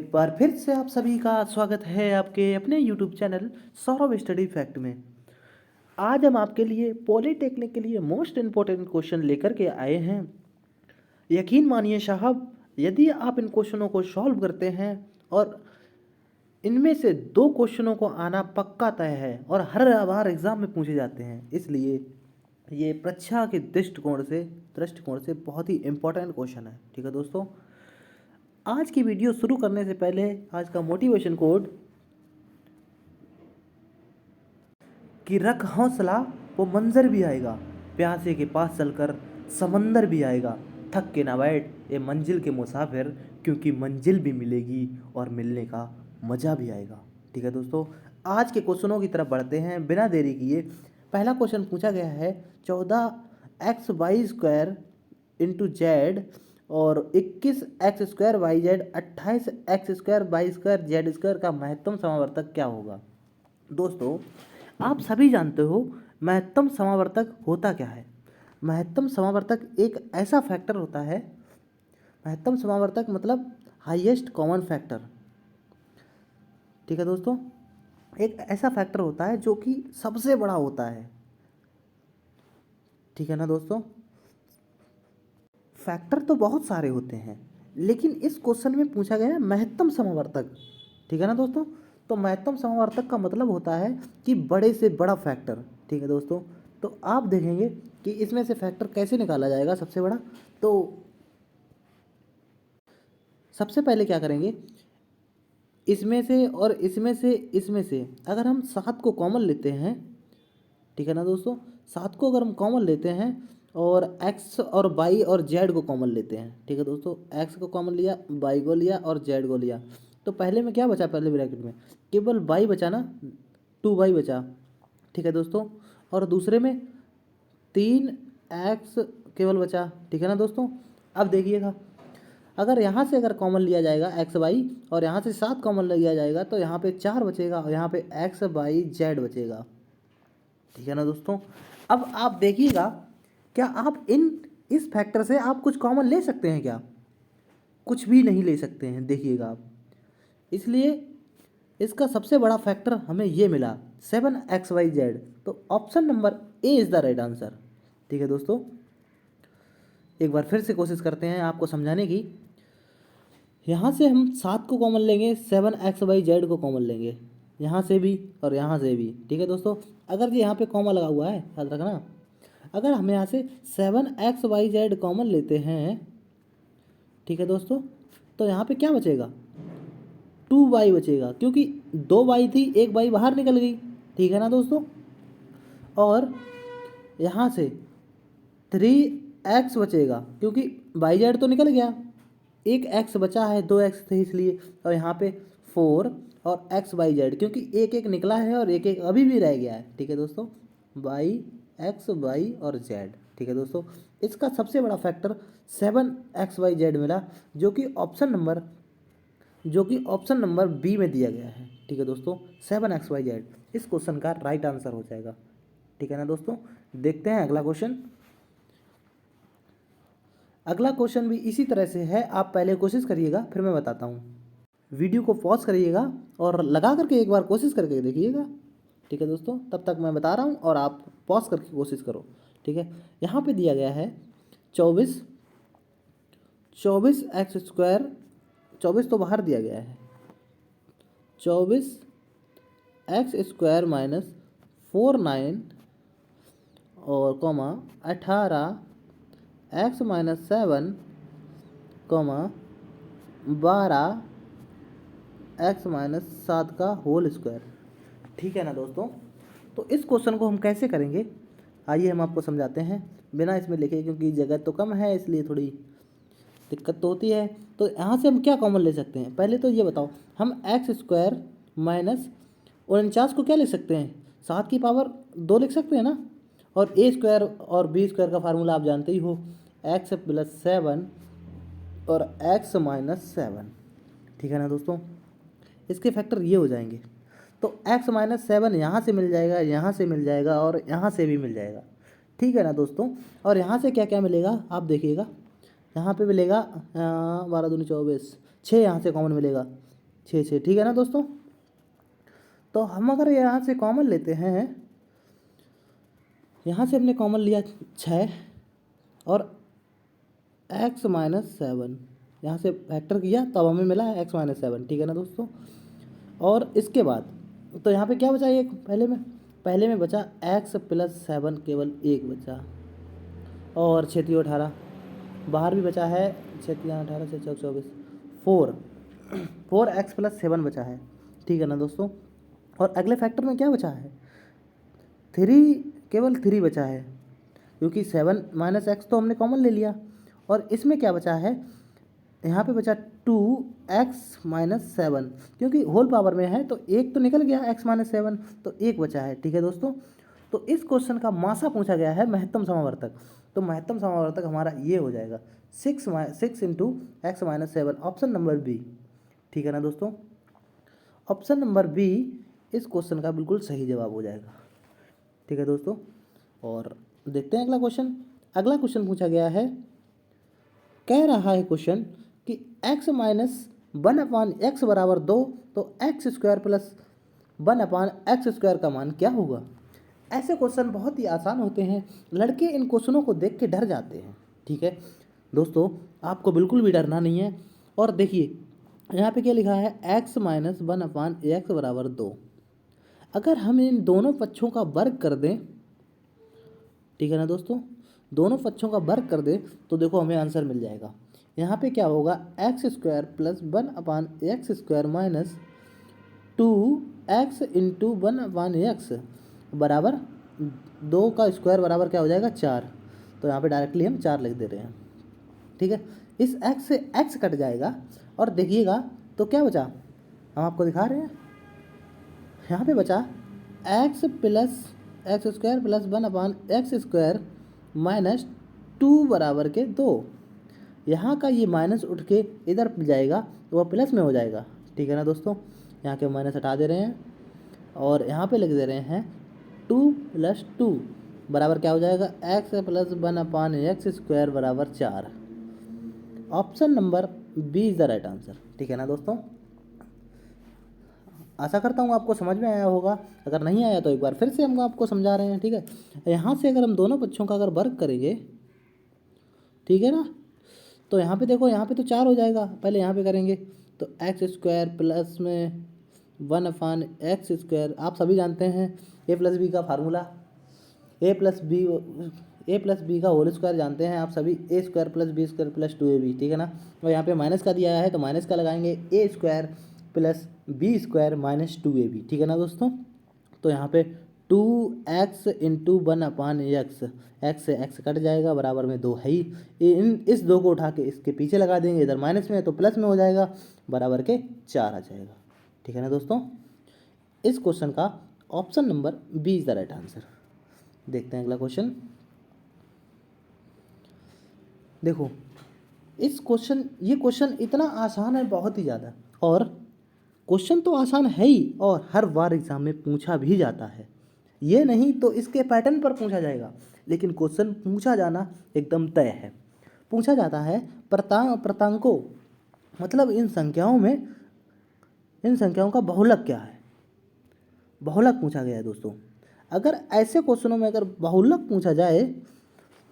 एक बार फिर से आप सभी का स्वागत है आपके अपने YouTube channel Saurabh study fact में। आज हम आपके लिए पॉलिटेक्निक के लिए मोस्ट इम्पोर्टेंट क्वेश्चन लेकर के आए हैं। यकीन मानिए साहब, यदि आप इन क्वेश्चनों को सॉल्व करते हैं और इनमें से 2 क्वेश्चनों को आना पक्का तय है और हर बार एग्जाम में पूछे जाते हैं, इसलिए ये परीक्षा के दृष्टिकोण से बहुत ही इम्पोर्टेंट क्वेश्चन है। ठीक है दोस्तों, आज की वीडियो शुरू करने से पहले आज का मोटिवेशन कोड कि रख हौसला वो मंजर भी आएगा, प्यासे के पास चलकर समंदर भी आएगा, थक के ना बैठ ये मंजिल के मुसाफिर, क्योंकि मंजिल भी मिलेगी और मिलने का मज़ा भी आएगा। ठीक है दोस्तों, आज के क्वेश्चनों की तरफ बढ़ते हैं बिना देरी किए। पहला क्वेश्चन पूछा गया है 14xy² इंटू जेड और 21x²yz 28x²y² का महत्तम समावर्तक क्या होगा। दोस्तों, आप सभी जानते हो महत्तम समावर्तक होता क्या है। महत्तम समावर्तक एक ऐसा फैक्टर होता है, महत्तम समावर्तक मतलब हाईएस्ट कॉमन फैक्टर। ठीक है दोस्तों, एक ऐसा फैक्टर होता है जो कि सबसे बड़ा होता है। ठीक है ना दोस्तों, फैक्टर तो बहुत सारे होते हैं, लेकिन इस क्वेश्चन में पूछा गया है महत्तम समावर्तक। ठीक है ना दोस्तों, तो महत्तम समावर्तक का मतलब होता है कि बड़े से बड़ा फैक्टर। ठीक है दोस्तों, तो आप देखेंगे कि इसमें से फैक्टर कैसे निकाला जाएगा सबसे बड़ा। तो सबसे पहले क्या करेंगे, इसमें से और इसमें से अगर हम 7 को कॉमन लेते हैं, ठीक है ना दोस्तों, 7 को अगर हम कॉमन लेते हैं और x और y और z को कॉमन लेते हैं, ठीक है दोस्तों, x को कॉमन लिया, y को लिया और z को लिया, तो पहले में क्या बचा, पहले ब्रैकेट में केवल y बचा ना, 2y बचा। ठीक है दोस्तों, और दूसरे में 3x केवल बचा। ठीक है ना दोस्तों, अब देखिएगा, अगर यहाँ से अगर कॉमन लिया जाएगा एक्स वाई और यहाँ से 7 कॉमन लिया जाएगा तो यहाँ पे 4 बचेगा और यहाँ पे एक्स वाई जेड बचेगा। ठीक है ना दोस्तों, अब आप देखिएगा, क्या आप इस फैक्टर से आप कुछ कॉमन ले सकते हैं क्या? कुछ भी नहीं ले सकते हैं, देखिएगा आप। इसलिए इसका सबसे बड़ा फैक्टर हमें ये मिला 7xyz, तो option number A is the right answer. ठीक है दोस्तों, एक बार फिर से कोशिश करते हैं आपको समझाने की। यहाँ से हम 7 को कॉमन लेंगे, 7xyz को कॉमन लेंगे, यहाँ से भी और यहाँ से भी। ठीक है दोस्तों, अगर ये यहाँ पे कॉमा लगा हुआ है, याद रखना, अगर हम यहाँ से 7xyz कॉमन लेते हैं, ठीक है दोस्तों, तो यहाँ पे क्या बचेगा, 2y बचेगा, क्योंकि 2y थी, एक y बाहर निकल गई। ठीक है ना दोस्तों, और यहाँ से 3x बचेगा, क्योंकि yz तो निकल गया, एक x बचा है, 2x थे इसलिए, और यहाँ पे 4 और xyz, क्योंकि एक एक निकला है और एक एक अभी भी रह गया है। ठीक है दोस्तों, y x y और z। ठीक है दोस्तों, इसका सबसे बड़ा फैक्टर 7xyz मिला, जो कि ऑप्शन नंबर बी में दिया गया है। ठीक है दोस्तों, 7xyz इस क्वेश्चन का राइट आंसर हो जाएगा। ठीक है ना दोस्तों, देखते हैं अगला क्वेश्चन। अगला क्वेश्चन भी इसी तरह से है, आप पहले कोशिश करिएगा फिर मैं बताता हूँ। वीडियो को पॉज करिएगा और लगा करके एक बार कोशिश करके देखिएगा। ठीक है दोस्तों, तब तक मैं बता रहा हूँ और आप पॉज करके कोशिश करो। ठीक है, यहाँ पे दिया गया है 24x², 24 तो बाहर दिया गया है, 24x² माइनस 49 और comma 18x minus 7 comma 12x minus 7 का होल स्क्वायर। ठीक है ना दोस्तों, तो इस क्वेश्चन को हम कैसे करेंगे, आइए हम आपको समझाते हैं बिना इसमें लिखे, क्योंकि जगह तो कम है इसलिए थोड़ी दिक्कत तो होती है। तो यहाँ से हम क्या कॉमन ले सकते हैं, पहले तो ये बताओ, हम x² माइनस 49 को क्या लिख सकते हैं, 7 की पावर 2 लिख सकते हैं ना, और a² और b² का फार्मूला आप जानते ही हो, x प्लस 7 और x माइनस 7। ठीक है ना दोस्तों, इसके फैक्टर ये हो जाएंगे, तो x माइनस 7 यहाँ से मिल जाएगा, यहाँ से मिल जाएगा और यहाँ से भी मिल जाएगा। ठीक है ना दोस्तों, और यहाँ से क्या क्या मिलेगा आप देखिएगा, यहाँ पे मिलेगा 12 दूनी 24, 6 यहाँ से कॉमन मिलेगा, छः छः, ठीक है ना दोस्तों। तो हम अगर यहाँ से कॉमन लेते हैं, यहाँ से हमने कॉमन लिया 6 और x माइनस 7, यहाँ से फैक्टर किया तब हमें मिला है x माइनस 7, ठीक है ना दोस्तों। और इसके बाद तो यहाँ पे क्या बचा, एक पहले में बचा x प्लस 7, केवल एक बचा, और 6 18 बाहर भी बचा है, 6 18 6 24 4 x प्लस 7 बचा है, ठीक है ना दोस्तों। और अगले फैक्टर में क्या बचा है, 3, केवल 3 बचा है, क्योंकि 7 माइनस एक्स तो हमने कॉमन ले लिया। और इसमें क्या बचा है, यहाँ पे बचा 2x माइनस 7, क्योंकि होल पावर में है तो एक तो निकल गया x माइनस 7, तो एक बचा है, ठीक है दोस्तों। तो इस क्वेश्चन का मासा पूछा गया है महत्तम समावर्तक, तो महत्तम समावर्तक हमारा ये हो जाएगा 6 into x minus 7, option number B, ठीक है ना दोस्तों। ऑप्शन नंबर बी इस क्वेश्चन का बिल्कुल सही जवाब हो जाएगा, ठीक है दोस्तों। और देखते हैं अगला क्वेश्चन। अगला क्वेश्चन पूछा गया है, कह रहा है क्वेश्चन कि x माइनस 1/x बराबर 2, तो एक्स स्क्वायर प्लस 1/x² का मान क्या होगा। ऐसे क्वेश्चन बहुत ही आसान होते हैं, लड़के इन क्वेश्चनों को देख के डर जाते हैं, ठीक है दोस्तों। आपको बिल्कुल भी डरना नहीं है। और देखिए यहाँ पे क्या लिखा है, x माइनस 1/x बराबर 2। अगर हम इन दोनों पक्षों का वर्ग कर दें, ठीक है ना दोस्तों, दोनों पक्षों का वर्ग कर दें तो देखो हमें आंसर मिल जाएगा। यहाँ पे क्या होगा, x² plus 1/x² minus 2x into 1/x बराबर 2 का स्क्वायर बराबर क्या हो जाएगा, 4। तो यहाँ पे डायरेक्टली हम 4 लिख दे रहे हैं, ठीक है। इस x से x कट जाएगा और देखिएगा तो क्या बचा, हम आपको दिखा रहे हैं, यहाँ पे बचा x plus x² plus 1/x² minus 2 बराबर के 2। यहाँ का ये माइनस उठ के इधर जाएगा तो वह प्लस में हो जाएगा, ठीक है ना दोस्तों। यहाँ के माइनस हटा दे रहे हैं और यहाँ पे लिख दे रहे हैं 2 प्लस 2 बराबर क्या हो जाएगा, x प्लस 1/x² बराबर 4। Option number B is the right answer, ठीक है ना दोस्तों। आशा करता हूँ आपको समझ में आया होगा, अगर नहीं आया तो एक बार फिर से हम आपको समझा रहे हैं, ठीक है। यहाँ से अगर हम दोनों पक्षों का अगर वर्ग करेंगे, ठीक है ना, तो यहाँ पे देखो, यहाँ पे तो 4 हो जाएगा, पहले यहाँ पे करेंगे तो x² प्लस में 1/x², आप सभी जानते हैं a प्लस बी का फार्मूला, a प्लस बी का होल स्क्वायर जानते हैं आप सभी, a² plus b² plus 2ab, ठीक है ना। और यहाँ पे माइनस का दिया है तो माइनस का लगाएंगे, a² plus b² minus 2ab, ठीक है ना दोस्तों। तो यहाँ पे 2x इंटू 1/x, x से x कट जाएगा, बराबर में 2 है ही, इस 2 को उठा के इसके पीछे लगा देंगे, इधर माइनस में है तो प्लस में हो जाएगा, बराबर के 4 आ जाएगा, ठीक है ना दोस्तों। इस क्वेश्चन का option number B is the right answer. देखते हैं अगला क्वेश्चन। देखो ये क्वेश्चन इतना आसान है, बहुत ही ज़्यादा, और क्वेश्चन तो आसान है ही और हर बार एग्जाम में पूछा भी जाता है, ये नहीं तो इसके पैटर्न पर पूछा जाएगा, लेकिन क्वेश्चन पूछा जाना एकदम तय है। पूछा जाता है प्रतांकों, मतलब इन संख्याओं का बहुलक क्या है, बहुलक पूछा गया है दोस्तों। अगर ऐसे क्वेश्चनों में अगर बहुलक पूछा जाए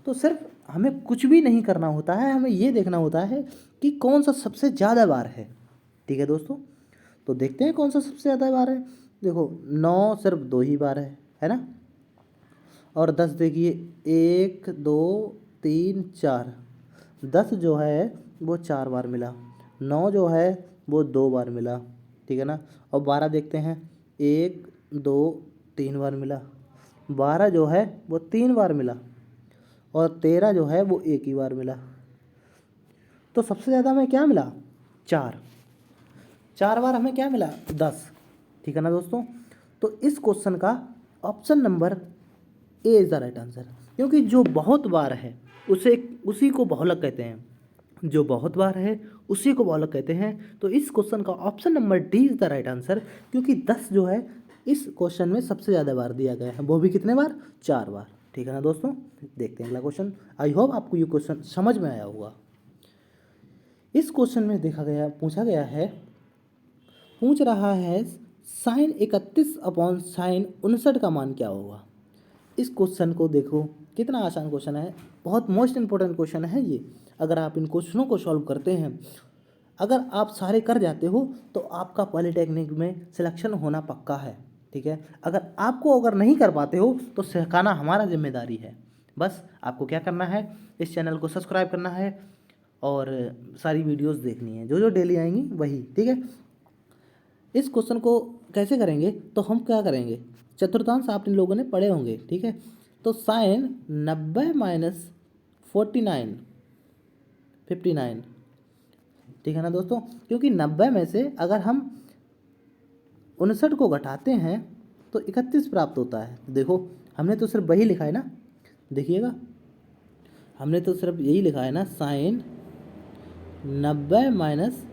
तो सिर्फ हमें कुछ भी नहीं करना होता है, हमें ये देखना होता है कि कौन सा सबसे ज़्यादा बार है, ठीक है दोस्तों। तो देखते हैं कौन सा सबसे ज़्यादा बार है। देखो 9 सिर्फ 2 ही बार है ना। और 10 देखिए 1 2 3 4, 10 जो है वो 4 बार मिला, 9 जो है वो 2 बार मिला, ठीक है ना। और 12 देखते हैं, 1 2 3 बार मिला, 12 जो है वो 3 बार मिला, और 13 जो है वो 1 ही बार मिला। तो सबसे ज़्यादा हमें क्या मिला, 4 बार हमें क्या मिला, 10, ठीक है ना दोस्तों। तो इस क्वेश्चन का option number A is the right answer, क्योंकि जो बहुत बार है उसी को बहुलक कहते हैं, जो बहुत बार है उसी को बहुलक कहते हैं। तो इस क्वेश्चन का option number D is the right answer, क्योंकि 10 जो है इस क्वेश्चन में सबसे ज़्यादा बार दिया गया है, वो भी कितने बार, 4 बार, ठीक है ना दोस्तों। देखते हैं अगला क्वेश्चन। आई होप आपको ये क्वेश्चन समझ में आया होगा। इस क्वेश्चन में पूछा गया है पूछ रहा है साइन 31 अपॉन साइन 59 का मान क्या होगा। इस क्वेश्चन को देखो, कितना आसान क्वेश्चन है, बहुत मोस्ट इंपॉर्टेंट क्वेश्चन है ये। अगर आप इन क्वेश्चनों को सॉल्व करते हैं, अगर आप सारे कर जाते हो तो आपका पॉलिटेक्निक में सिलेक्शन होना पक्का है। ठीक है, अगर नहीं कर पाते हो तो सिखाना हमारा जिम्मेदारी है। बस आपको क्या करना है, इस चैनल को सब्सक्राइब करना है और सारी वीडियोस देखनी है, जो जो डेली आएंगी वही। ठीक है, इस क्वेश्चन को कैसे करेंगे, तो हम क्या करेंगे, चतुर्थांश आप इन लोगों ने पढ़े होंगे। ठीक है, तो साइन 90 माइनस 59, ठीक है ना दोस्तों, क्योंकि 90 में से अगर हम 59 को घटाते हैं तो 31 प्राप्त होता है। देखो हमने तो सिर्फ वही लिखा है ना, देखिएगा हमने तो सिर्फ यही लिखा है ना, साइन 90 माइनस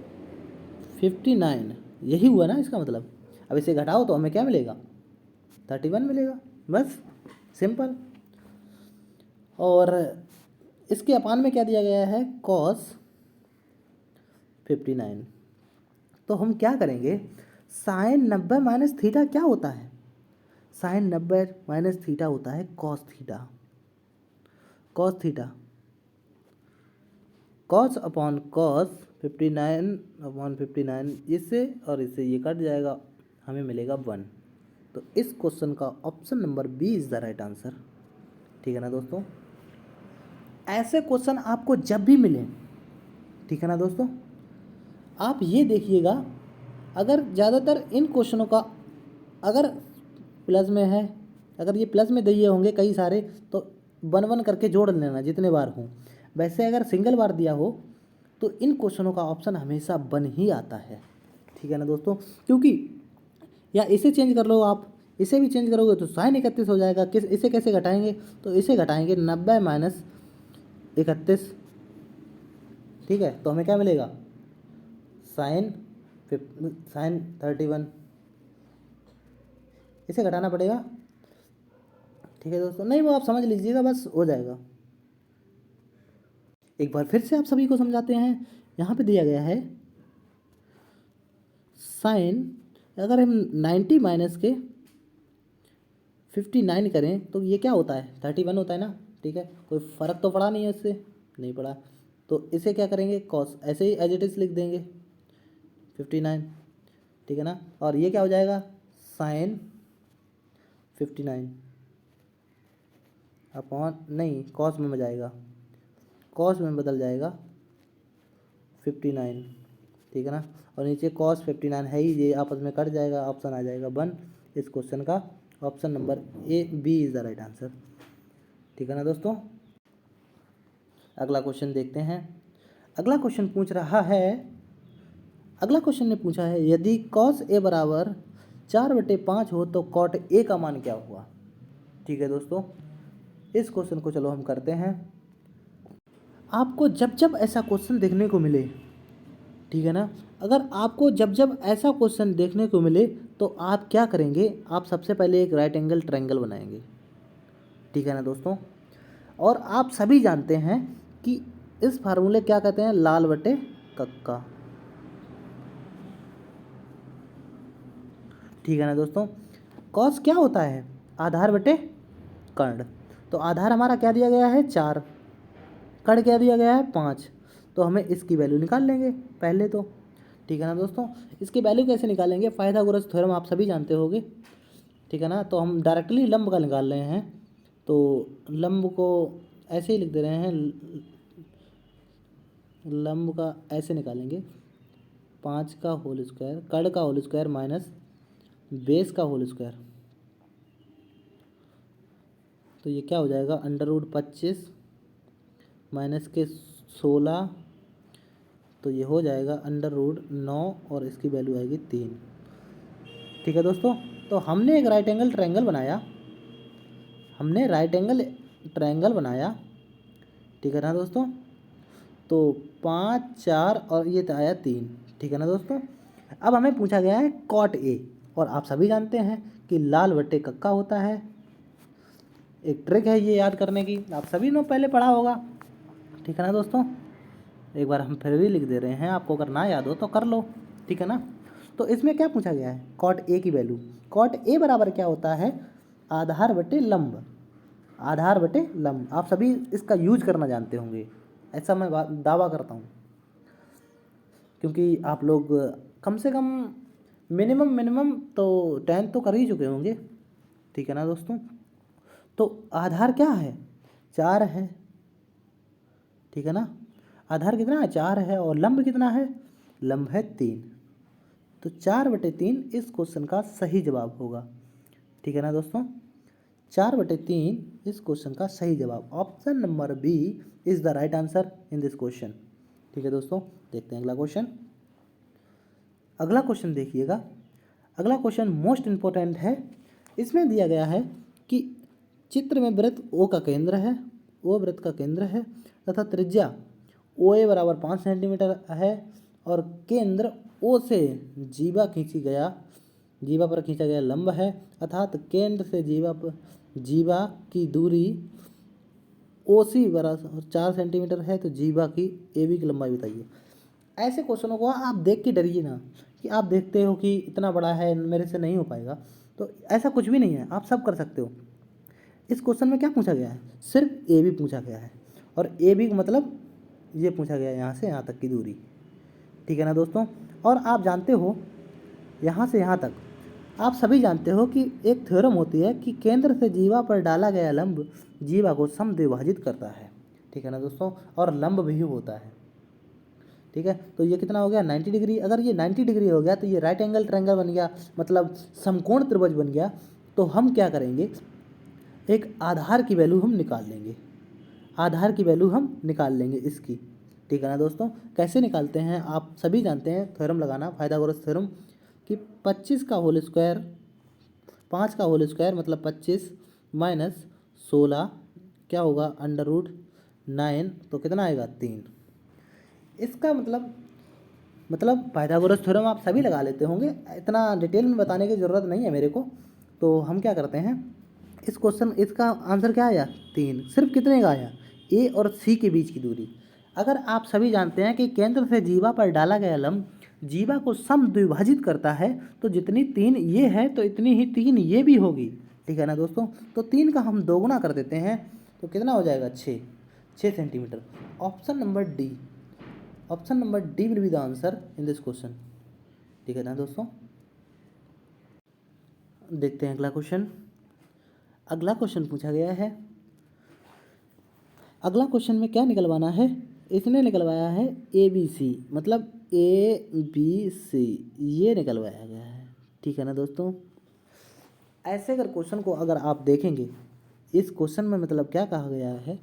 59, यही हुआ ना इसका मतलब। अब इसे घटाओ तो हमें क्या मिलेगा, 31 मिलेगा, बस सिंपल। और इसके अपान में क्या दिया गया है, कॉस 59। तो हम क्या करेंगे, साइन 90 माइनस थीटा क्या होता है, साइन 90 माइनस थीटा होता है cos theta. Cos upon cos 59 upon 59, इससे और इससे ये कट जाएगा, हमें मिलेगा 1। तो इस क्वेश्चन का option number B is the right answer. ठीक है ना दोस्तों, ऐसे क्वेश्चन आपको जब भी मिले, ठीक है ना दोस्तों, आप ये देखिएगा, अगर ज़्यादातर इन क्वेश्चनों का अगर प्लस में है, अगर ये प्लस में दिए होंगे कई सारे, तो 1 करके जोड़ लेना जितने बार हों। वैसे अगर सिंगल बार दिया हो तो इन क्वेश्चनों का ऑप्शन हमेशा 1 ही आता है। ठीक है ना दोस्तों, क्योंकि या इसे चेंज कर लो, आप इसे भी चेंज करोगे तो साइन 31 हो जाएगा। इसे कैसे घटाएंगे, तो इसे घटाएंगे 90 माइनस 31। ठीक है, तो हमें क्या मिलेगा, साइन 31। इसे घटाना पड़ेगा। ठीक है दोस्तों, नहीं वो आप समझ लीजिएगा, बस हो जाएगा। एक बार फिर से आप सभी को समझाते हैं। यहाँ पे दिया गया है साइन, अगर हम 90 माइनस के 59 करें तो ये क्या होता है, 31 होता है ना। ठीक है, कोई फ़र्क तो पड़ा नहीं है इससे, नहीं पड़ा। तो इसे क्या करेंगे, कॉस, ऐसे ही एज इट इज़ लिख देंगे 59। ठीक है ना, और ये क्या हो जाएगा, साइन 59 अपॉन, नहीं कॉस में जाएगा, कॉस में बदल जाएगा 59। ठीक है ना, और नीचे कॉस 59 है ही, ये आपस में कट जाएगा, ऑप्शन आ जाएगा 1। इस क्वेश्चन का option number A B is the right answer. ठीक है ना दोस्तों, अगला क्वेश्चन देखते हैं। अगला क्वेश्चन ने पूछा है यदि कॉस ए बराबर 4/5 हो तो कॉट ए का मान क्या हुआ। ठीक है दोस्तों, इस क्वेश्चन को चलो हम करते हैं। आपको जब जब ऐसा क्वेश्चन देखने को मिले, ठीक है ना, अगर आपको जब जब ऐसा क्वेश्चन देखने को मिले तो आप क्या करेंगे, आप सबसे पहले एक राइट एंगल ट्रायंगल बनाएंगे। ठीक है ना दोस्तों, और आप सभी जानते हैं कि इस फार्मूले क्या कहते हैं, लाल बटे कक्का। ठीक है ना दोस्तों, कॉस क्या होता है, आधार बटे कर्ण। तो आधार हमारा क्या दिया गया है, 4, कर्ण क्या दिया गया है, 5। तो हमें इसकी वैल्यू निकाल लेंगे पहले तो। ठीक है ना दोस्तों, इसकी वैल्यू कैसे निकालेंगे, पाइथागोरस थ्योरम आप सभी जानते होंगे। ठीक है ना, तो हम डायरेक्टली लंब का निकाल रहे हैं, तो लंब को ऐसे ही लिख दे रहे हैं, लंब का ऐसे निकालेंगे, 5 का होल स्क्वायर, कर्ण का होल स्क्वायर माइनस बेस का होल स्क्वायर। तो ये क्या हो जाएगा, √25 माइनस के 16, तो ये हो जाएगा √9 और इसकी वैल्यू आएगी 3। ठीक है दोस्तों, तो हमने एक राइट एंगल ट्रायंगल बनाया, ठीक है ना दोस्तों, तो 5, 4 और ये तो आया 3। ठीक है ना दोस्तों, अब हमें पूछा गया है कॉट ए, और आप सभी जानते हैं कि लाल बटे कक्का होता है। एक ट्रिक है ये याद करने की, आप सभी ने पहले पढ़ा होगा। ठीक है ना दोस्तों, एक बार हम फिर भी लिख दे रहे हैं, आपको अगर ना याद हो तो कर लो। ठीक है ना, तो इसमें क्या पूछा गया है, कॉट ए की वैल्यू। कॉट ए बराबर क्या होता है, आधार बटे लंब। आधार बटे लंब आप सभी इसका यूज करना जानते होंगे, ऐसा मैं दावा करता हूँ, क्योंकि आप लोग कम से कम मिनिमम तो 10 तो कर ही चुके होंगे, ठीक है ना दोस्तों। तो आधार क्या है, 4 है, ठीक है ना। आधार कितना है, 4 है, और लंब कितना है, लंब है 3। तो 4/3 इस क्वेश्चन का सही जवाब होगा, ठीक है ना दोस्तों। 4/3 इस क्वेश्चन का सही जवाब, option number B is the right answer in this question, ठीक है दोस्तों। देखते हैं अगला क्वेश्चन। अगला क्वेश्चन देखिएगा, अगला क्वेश्चन मोस्ट इंपॉर्टेंट है। इसमें दिया गया है कि चित्र में वृत्त ओ का केंद्र है, ओ वृत्त का केंद्र है तथा त्रिज्या ओ ए बराबर 5 सेंटीमीटर है, और केंद्र ओ से जीवा जीवा पर खींचा गया लंब है, अर्थात केंद्र से जीवा की दूरी ओ सी बराबर 4 सेंटीमीटर है, तो जीवा की ए बी की लंबाई बताइए। ऐसे क्वेश्चनों को आप देख के डरिए ना कि आप देखते हो कि इतना बड़ा है मेरे से नहीं हो पाएगा, तो ऐसा कुछ भी नहीं है, आप सब कर सकते हो। इस क्वेश्चन में क्या पूछा गया है, सिर्फ ए बी पूछा गया है, और ए बी मतलब ये पूछा गया है यहाँ से यहाँ तक की दूरी, ठीक है ना दोस्तों। और आप जानते हो यहाँ से यहाँ तक आप सभी जानते हो कि एक थ्योरम होती है कि केंद्र से जीवा पर डाला गया लंब जीवा को समद्विभाजित करता है, ठीक है ना दोस्तों, और लंब भी होता है, ठीक है। तो ये कितना हो गया, 90 डिग्री। अगर ये 90 डिग्री हो गया तो ये राइट एंगल ट्रायंगल बन गया, मतलब समकोण त्रिभुज बन गया। तो हम क्या करेंगे, एक आधार की वैल्यू हम निकाल लेंगे, आधार की वैल्यू हम निकाल लेंगे इसकी, ठीक है ना दोस्तों। कैसे निकालते हैं आप सभी जानते हैं, थ्योरम लगाना, पाइथागोरस थ्योरम, कि 25 का होल स्क्वायर, 5 का होल स्क्वायर मतलब 25 माइनस 16 क्या होगा, √9, तो कितना आएगा 3। इसका मतलब पाइथागोरस थ्योरम आप सभी लगा लेते होंगे, इतना डिटेल में बताने की ज़रूरत नहीं है मेरे को। तो हम क्या करते हैं, इस क्वेश्चन इसका आंसर क्या आया, 3। सिर्फ कितने का आया, ए और सी के बीच की दूरी। अगर आप सभी जानते हैं कि केंद्र से जीवा पर डाला गया लंब जीवा को समद्विभाजित करता है, तो जितनी 3 ये है तो इतनी ही 3 ये भी होगी, ठीक है ना दोस्तों। तो 3 का हम दोगुना कर देते हैं, तो कितना हो जाएगा, 6 centimetre. Option number D, option number D will be the answer in this question, ठीक है ना दोस्तों। देखते हैं अगला क्वेश्चन। अगला क्वेश्चन पूछा गया है, अगला क्वेश्चन में क्या निकलवाना है, इसने निकलवाया है ए बी सी, मतलब ए बी सी ये निकलवाया गया है, ठीक है ना दोस्तों। ऐसे अगर क्वेश्चन को अगर आप देखेंगे, इस क्वेश्चन में मतलब क्या कहा गया है,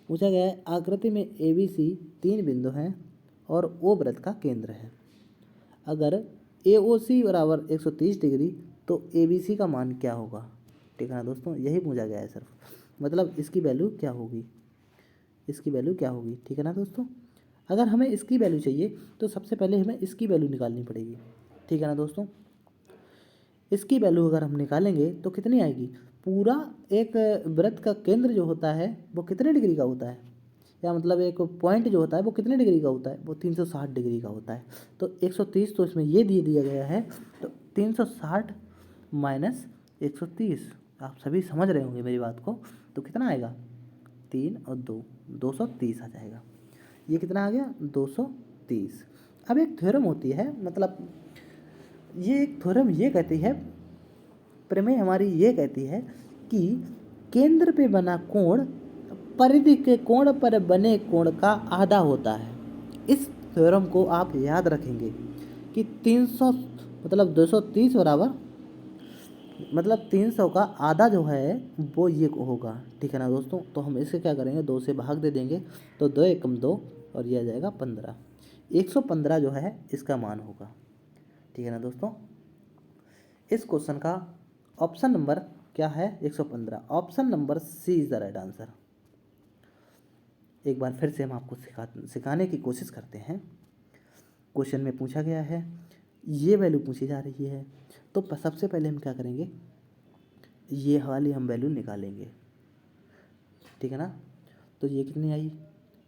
पूछा गया है आकृति में ए बी सी 3 बिंदु हैं और ओ वृत्त का केंद्र है। अगर ए ओ सी बराबर 130 डिग्री तो ए बी सी का मान क्या होगा, ठीक है ना दोस्तों। यही पूछा गया है सिर्फ, मतलब इसकी वैल्यू क्या होगी, इसकी वैल्यू क्या होगी, ठीक है ना दोस्तों। अगर हमें इसकी वैल्यू चाहिए तो सबसे पहले हमें इसकी वैल्यू निकालनी पड़ेगी, ठीक है ना दोस्तों। इसकी वैल्यू अगर हम निकालेंगे तो कितनी आएगी, पूरा एक वृत्त का केंद्र जो होता है वो कितने डिग्री का होता है, या मतलब एक पॉइंट जो होता है वो कितने डिग्री का होता है, वो 360 डिग्री का होता है। तो 130 तो इसमें ये दिया गया है, तो 360 माइनस 130, आप सभी समझ रहे होंगे मेरी बात को, तो कितना आएगा, 3 और 2 230 आ जाएगा। ये कितना आ गया, 230। अब एक थ्योरम होती है, मतलब ये एक थ्योरम ये कहती है, प्रमेय हमारी ये कहती है कि केंद्र पे बना कोण परिधि के कोण पर बने कोण का आधा होता है। इस थ्योरम को आप याद रखेंगे कि 300 मतलब 230 बराबर, मतलब 300 का आधा जो है वो ये होगा, ठीक है ना दोस्तों। तो हम इसे क्या करेंगे, 2 से भाग दे देंगे, तो 2 एकम 2 और ये आ जाएगा 15, 115 जो है इसका मान होगा, ठीक है ना दोस्तों। इस क्वेश्चन का ऑप्शन नंबर क्या है, 115, option number C is the right answer. एक बार फिर से हम आपको सिखाने की कोशिश करते हैं। क्वेश्चन में पूछा गया है, ये वैल्यू पूछी जा रही है, तो सबसे पहले हम क्या करेंगे, ये वाली हम वैल्यू निकालेंगे, ठीक है ना। तो ये कितनी आई,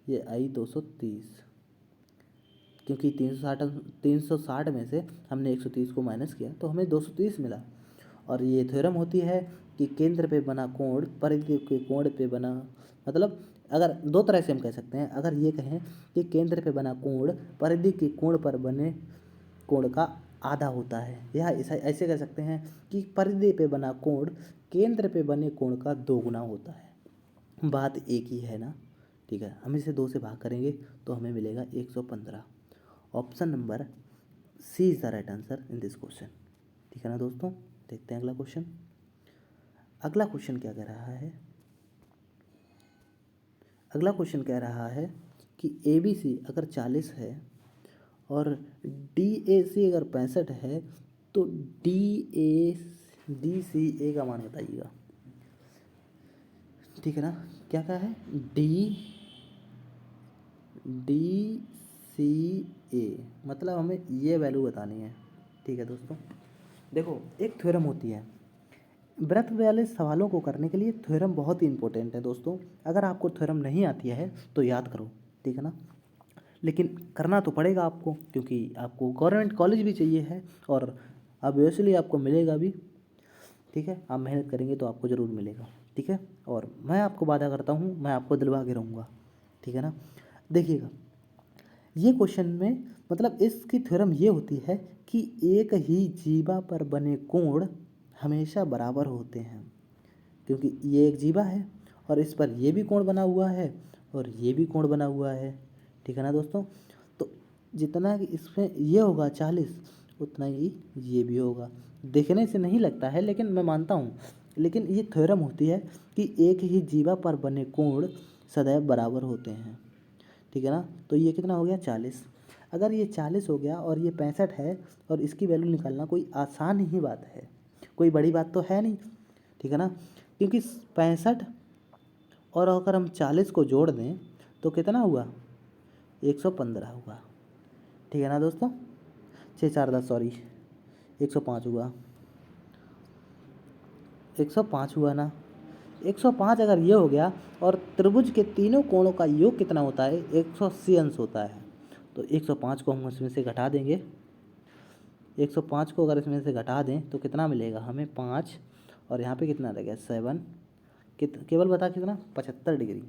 ये आई 230, क्योंकि 360 में से हमने 130 को माइनस किया तो हमें 230 मिला। और ये थ्योरम होती है कि केंद्र पे बना कोण परिधि के कोण पे बना, मतलब अगर दो तरह से हम कह सकते हैं, अगर ये कहें कि केंद्र पे बना कोण परिधि के कोण पर बने कोण का आधा होता है, या ऐसे कह सकते हैं कि परिधि पे बना कोण केंद्र पे बने कोण का 2 गुना होता है। बात एक ही है ना, ठीक है। हम इसे 2 से भाग करेंगे तो हमें मिलेगा 115। Option number C is the right answer in this question, ठीक है ना दोस्तों। देखते हैं अगला क्वेश्चन। अगला क्वेश्चन क्या कह रहा है? अगला क्वेश्चन कह रहा है कि ABC अगर 40 है और DAC अगर 65 है तो DCA का मान बताइएगा, ठीक है ना। क्या कहा है? DCA मतलब हमें ये वैल्यू बतानी है, ठीक है दोस्तों। देखो एक थ्योरम होती है, वृत्त वाले सवालों को करने के लिए थ्योरम बहुत ही इंपॉर्टेंट है दोस्तों। अगर आपको थ्योरम नहीं आती है तो याद करो, ठीक है ना, लेकिन करना तो पड़ेगा आपको, क्योंकि आपको गवर्नमेंट कॉलेज भी चाहिए है और ऑब्वियसली आपको मिलेगा भी, ठीक है। आप मेहनत करेंगे तो आपको ज़रूर मिलेगा, ठीक है। और मैं आपको वादा करता हूँ, मैं आपको दिलवा के रहूँगा, ठीक है ना। देखिएगा ये क्वेश्चन में मतलब इसकी थ्योरम ये होती है कि एक ही जीवा पर बने कोण हमेशा बराबर होते हैं, क्योंकि ये एक जीवा है और इस पर ये भी कोण बना हुआ है और ये भी कोण बना हुआ है, ठीक है ना दोस्तों। तो जितना कि इसमें ये होगा 40 उतना ही ये भी होगा। देखने से नहीं लगता है लेकिन मैं मानता हूँ, लेकिन ये थ्योरम होती है कि एक ही जीवा पर बने कोण सदैव बराबर होते हैं, ठीक है ना। तो ये कितना हो गया? 40। अगर ये 40 हो गया और ये 65 है और इसकी वैल्यू निकालना कोई आसान ही बात है, कोई बड़ी बात तो है नहीं, ठीक है ना। क्योंकि 65 और अगर हम 40 को जोड़ दें तो कितना हुआ? 115 हुआ, ठीक है ना दोस्तों। 6 4 10 सॉरी 105 हुआ, 105 हुआ ना। 105 अगर ये हो गया और त्रिभुज के तीनों कोणों का योग कितना होता है? 180 अंश होता है। तो 105 को हम इसमें से घटा देंगे, 105 को अगर इसमें से घटा दें तो कितना मिलेगा हमें? 5 और यहाँ पे कितना रह गया? 7। केवल बता कितना? 75 डिग्री।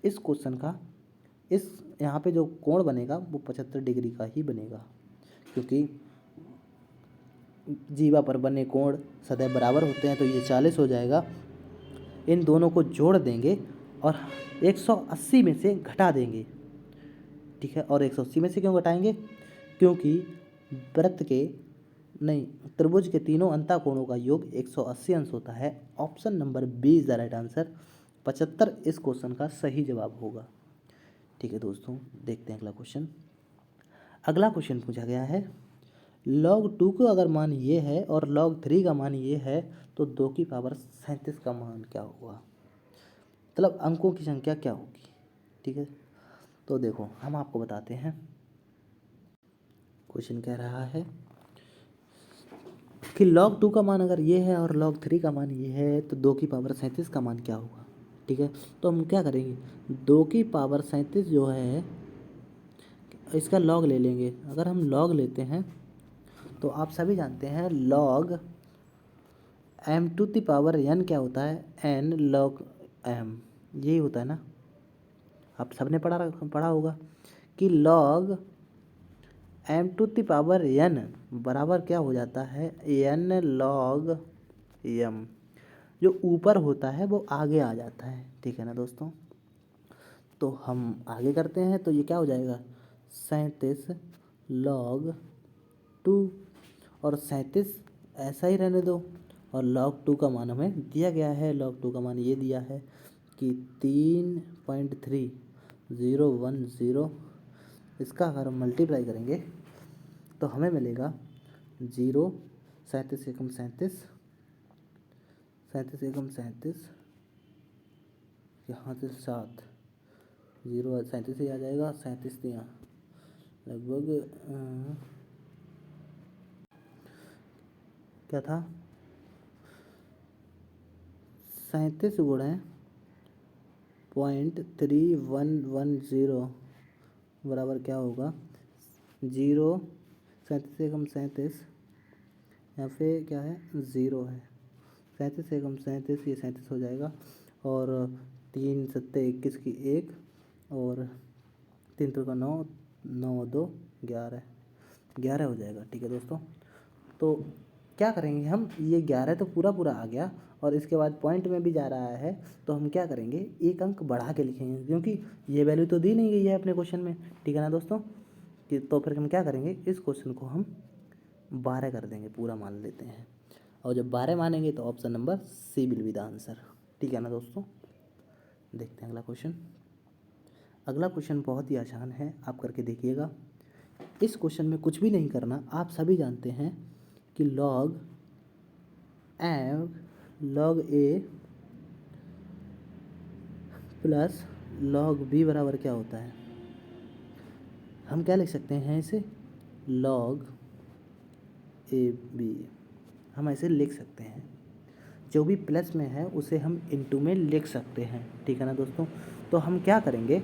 इस क्वेश्चन का इस यहाँ पे जो कोण बनेगा वो 75 डिग्री का ही बनेगा, क्योंकि जीवा पर बने कोण सदैव बराबर होते हैं। तो ये 40 हो जाएगा, इन दोनों को जोड़ देंगे और 180 में से घटा देंगे, ठीक है। और 180 में से क्यों घटाएंगे? क्योंकि वृत्त के नहीं त्रिभुज के तीनों अंतःकोणों का योग 180 अंश होता है। Option number B is the right answer. 75 इस क्वेश्चन का सही जवाब होगा, ठीक है दोस्तों। देखते हैं अगला क्वेश्चन। अगला क्वेश्चन पूछा गया है log 2 का अगर मान ये है और log 3 का मान ये है तो 2 की पावर 37 का मान क्या होगा, मतलब अंकों की संख्या क्या होगी, ठीक है। तो देखो हम आपको बताते हैं। क्वेश्चन कह रहा है कि log 2 का मान अगर ये है और log 3 का मान ये है तो 2 की पावर 37 का मान क्या होगा, ठीक है। तो हम क्या करेंगे? 2 की पावर 37 जो है इसका लॉग ले लेंगे। अगर हम लॉग लेते हैं तो आप सभी जानते हैं log m⁴n क्या होता है? n log m, यही होता है ना। आप सबने पढ़ा होगा कि log m⁴n बराबर क्या हो जाता है? n log m। जो ऊपर होता है वो आगे आ जाता है, ठीक है ना दोस्तों। तो हम आगे करते हैं तो ये क्या हो जाएगा? 37 log 2 और 37 ऐसा ही रहने दो। और log 2 का मान हमें दिया गया है, log 2 का मान ये दिया है कि 3.3010। इसका अगर हम मल्टीप्लाई करेंगे तो हमें मिलेगा 0 37 एकम 37 37 एकम 37, यहाँ से 7 0 37 ही आ जाएगा। 37 यहाँ लगभग क्या था? 37 गुणे 0.3110 बराबर क्या होगा? जीरो, 37 एकम 37, यहाँ पे क्या है, ज़ीरो है। 37 एकम 37, ये 37 हो जाएगा। और 3 सत्ते 21 की 1, और 3 का 9, 9 2 11, 11 हो जाएगा। ठीक है दोस्तों, तो क्या करेंगे हम, ये 11 तो पूरा पूरा आ गया और इसके बाद पॉइंट में भी जा रहा है, तो हम क्या करेंगे, एक अंक बढ़ा के लिखेंगे, क्योंकि ये वैल्यू तो दी नहीं गई है अपने क्वेश्चन में। ठीक है ना दोस्तों, कि तो फिर हम क्या करेंगे, इस क्वेश्चन को हम 12 कर देंगे, पूरा मान लेते हैं। और जब 12 मानेंगे तो option number C will be the answer. ठीक है ना दोस्तों, देखते हैं अगला क्वेश्चन। अगला क्वेश्चन बहुत ही आसान है, आप करके देखिएगा। इस क्वेश्चन में कुछ भी नहीं करना, आप सभी जानते हैं कि लॉग ए प्लस लॉग बी बराबर क्या होता है। हम क्या लिख सकते हैं इसे, लॉग ए बी, हम ऐसे लिख सकते हैं। जो भी प्लस में है उसे हम इनटू में लिख सकते हैं। ठीक है ना दोस्तों, तो हम क्या करेंगे,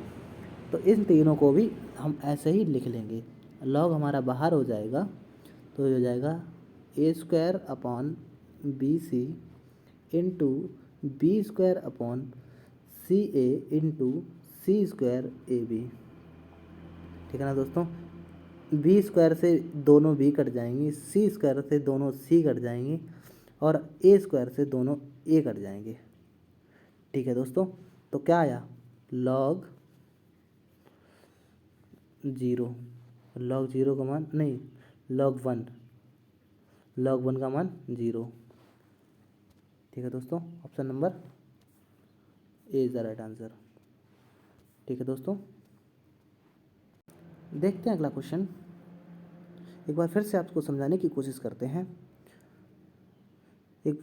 तो इन तीनों को भी हम ऐसे ही लिख लेंगे। लॉग हमारा बाहर हो जाएगा, तो हो जाएगा A square upon B C into B square upon C A into C square A B. ठीक है ना दोस्तों, बी स्क्वायर से दोनों बी कट जाएंगी, सी स्क्वायर से दोनों सी कट जाएंगी, और ए स्क्वायर से दोनों ए कट जाएंगे। ठीक है दोस्तों, तो क्या आया, लॉग जीरो, लॉग जीरो का मान नहीं, लॉग वन का मान जीरो। ठीक है दोस्तों, option number A is the right answer. ठीक है दोस्तों, देखते हैं अगला क्वेश्चन। एक बार फिर से आपको समझाने की कोशिश करते हैं। एक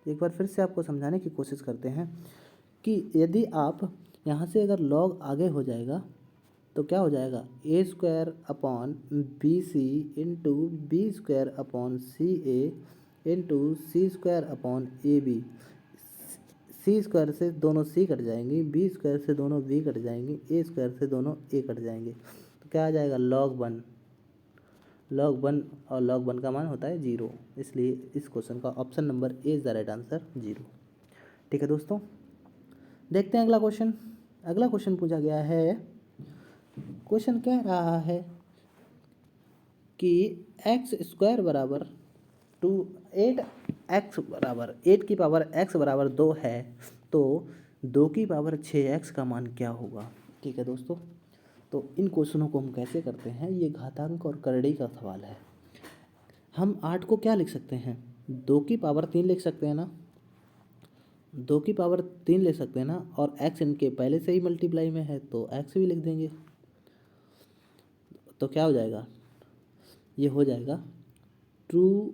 बार फिर से आपको समझाने की कोशिश करते हैं कि यदि आप यहाँ से अगर लॉग आगे हो जाएगा तो क्या हो जाएगा, A square upon B C into B square upon C A into C square upon A B. C square से दोनों सी कट जाएंगी, बी स्क्वायर से दोनों बी कट जाएंगी, ए स्क्वायर से दोनों ए कट जाएंगे, तो क्या आ जाएगा, लॉग वन और लॉग वन का मान होता है जीरो, इसलिए इस क्वेश्चन का option number A is the right answer, zero. ठीक है दोस्तों, देखते हैं अगला क्वेश्चन। अगला क्वेश्चन पूछा गया है, क्वेश्चन कह रहा है कि एक्स स्क्वायर बराबर 8 की पावर एक्स बराबर 2 है, तो 2 की पावर 6x का मान क्या होगा। ठीक है दोस्तों, तो इन क्वेश्चनों को हम कैसे करते हैं, ये घातांक और करड़ी का सवाल है। हम 8 को क्या लिख सकते हैं, 2 की पावर 3 लिख सकते हैं ना, 2 की पावर 3 ले सकते हैं ना, और x इनके पहले से ही मल्टीप्लाई में है तो x भी लिख देंगे, तो क्या हो जाएगा, ये हो जाएगा 2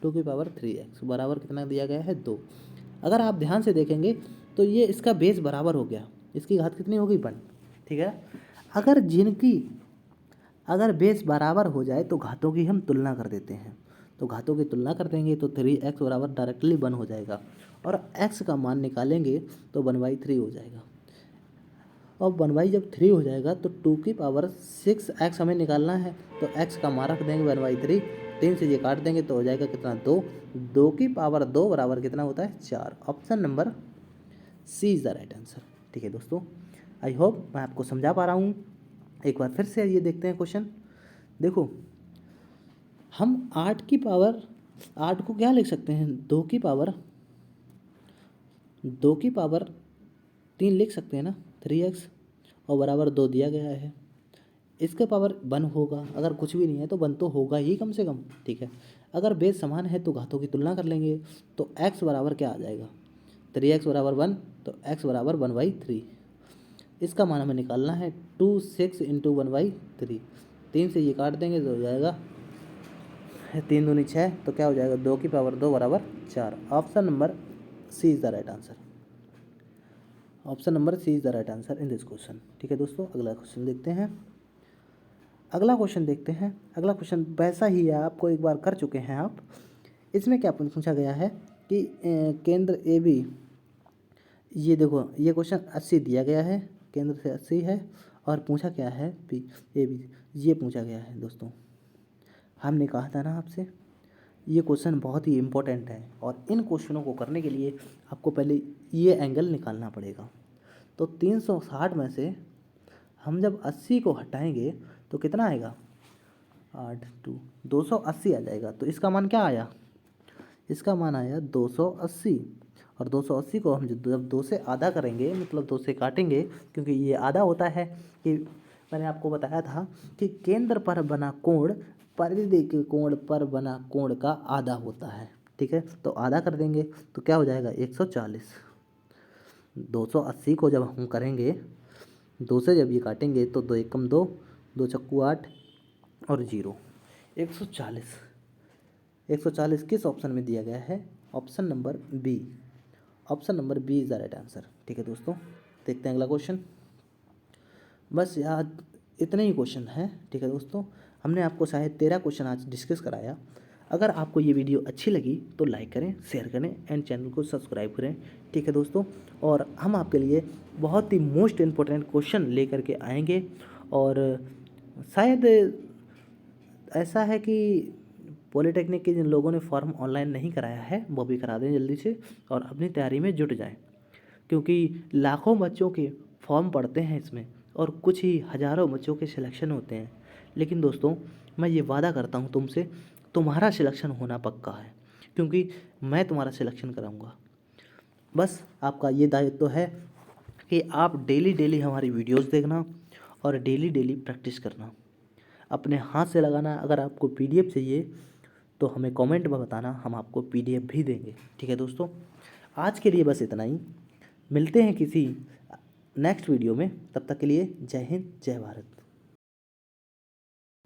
की पावर 3x बराबर कितना दिया गया है, 2। अगर आप ध्यान से देखेंगे तो ये इसका बेस बराबर हो गया, इसकी घात कितनी हो गई, 1। ठीक है, अगर बेस बराबर हो जाए तो घातों की हम तुलना कर देते हैं, तो घातों की तुलना कर देंगे तो 3x बराबर डायरेक्टली 1 हो जाएगा, और x का मान निकालेंगे तो 1/3 हो जाएगा। और 1/3 हो जाएगा तो 2 की पावर 6x हमें निकालना है, तो x का मान रख देंगे 1/3, 3 से ये काट देंगे तो हो जाएगा कितना, 2 की पावर 2 बराबर कितना होता है, 4। Option number C is the right answer. ठीक है दोस्तों, आई होप मैं आपको समझा पा रहा हूँ। एक बार फिर से ये देखते हैं क्वेश्चन। देखो, हम 8 को क्या लिख सकते हैं, 2 की पावर 3 लिख सकते हैं ना, 3x, और बराबर 2 दिया गया है। इसके पावर 1 होगा, अगर कुछ भी नहीं है तो 1 तो होगा ही कम से कम। ठीक है, अगर बेस समान है तो घातों की तुलना कर लेंगे, तो x बराबर क्या आ जाएगा, 3x बराबर 1, तो x बराबर 1/3। इसका मान हमें निकालना है 6 इंटू 1/3, 3 से ये काट देंगे तो हो जाएगा 3 दूनी 6, तो क्या हो जाएगा, 2 की पावर 2 बराबर 4। Option number C is the right answer. Option number C is the right answer in this question. ठीक है दोस्तों, अगला क्वेश्चन देखते हैं। अगला क्वेश्चन वैसा ही है, आपको एक बार कर चुके हैं आप। इसमें क्या पूछा गया है कि केंद्र ए बी, ये देखो, ये क्वेश्चन 80 दिया गया है, केंद्र से 80 है और पूछा क्या है बी ए बी, ये पूछा गया है दोस्तों। हमने कहा था ना आपसे ये क्वेश्चन बहुत ही इम्पोर्टेंट है और इन क्वेश्चनों को करने के लिए आपको पहले ये एंगल निकालना पड़ेगा। तो 360 में से हम जब 80 को हटाएंगे तो कितना आएगा 8 2 280 आ जाएगा। तो इसका मान क्या आया, इसका मान आया 280। और 280 को हम जब 2 से आधा करेंगे मतलब 2 से काटेंगे, क्योंकि ये आधा होता है कि मैंने आपको बताया था कि केंद्र पर बना कोण परिधि के कोण पर बना कोण का आधा होता है। ठीक है, तो आधा कर देंगे तो क्या हो जाएगा 140। 280 को जब हम करेंगे 2 से जब ये काटेंगे तो 2 एकम 2, 2 चक्कू 8 और 0 140। 140 किस ऑप्शन में दिया गया है, option number B. Option number B is the right answer. ठीक है दोस्तों, देखते हैं अगला क्वेश्चन। बस याद इतने ही क्वेश्चन हैं। ठीक है दोस्तों, हमने आपको शायद 13 क्वेश्चन आज डिस्कस कराया। अगर आपको ये वीडियो अच्छी लगी तो लाइक करें, शेयर करें एंड चैनल को सब्सक्राइब करें। ठीक है दोस्तों, और हम आपके लिए बहुत ही मोस्ट इम्पोर्टेंट क्वेश्चन लेकर के आएंगे। और शायद ऐसा है कि पॉलिटेक्निक के जिन लोगों ने फॉर्म ऑनलाइन नहीं कराया है वो भी करा दें जल्दी से और अपनी तैयारी में जुट जाएं, क्योंकि लाखों बच्चों के फॉर्म पड़ते हैं इसमें और कुछ ही हज़ारों बच्चों के सिलेक्शन होते हैं। लेकिन दोस्तों मैं ये वादा करता हूँ तुमसे, तुम्हारा सिलेक्शन होना पक्का है, क्योंकि मैं तुम्हारा सिलेक्शन कराऊँगा। बस आपका ये दायित्व है कि आप डेली डेली हमारी वीडियोस देखना और डेली डेली प्रैक्टिस करना, अपने हाथ से लगाना। अगर आपको पीडीएफ चाहिए तो हमें कमेंट में बताना, हम आपको पीडीएफ भी देंगे। ठीक है दोस्तों, आज के लिए बस इतना ही। मिलते हैं किसी नेक्स्ट वीडियो में, तब तक के लिए जय हिंद जय भारत।